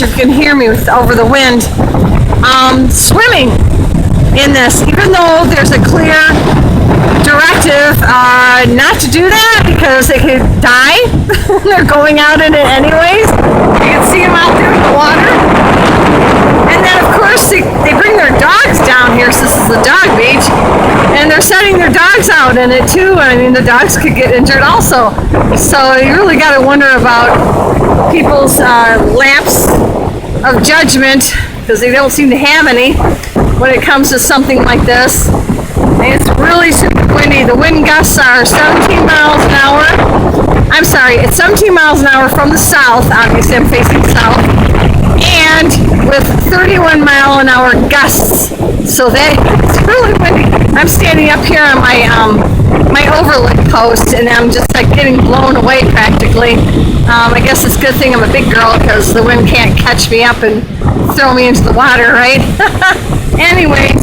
you can hear me over the wind, swimming in this, even though there's a clear directive not to do that because they could die. They're going out in it anyways. You can see them out there in the water. And then of course they bring their dogs down here, so this is the dog beach, and they're setting their dogs out in it too. I mean, the dogs could get injured also. So you really got to wonder about people's lapse of judgment, because they don't seem to have any when it comes to something like this. And it's really super windy. The wind gusts are 17 miles an hour. I'm sorry, it's 17 miles an hour from the south. Obviously, I'm facing south. And with 31 mile an hour gusts. So it's really windy. I'm standing up here on my overlook post, and I'm just like getting blown away practically. I guess it's a good thing I'm a big girl, because the wind can't catch me up and throw me into the water, right? Anyways,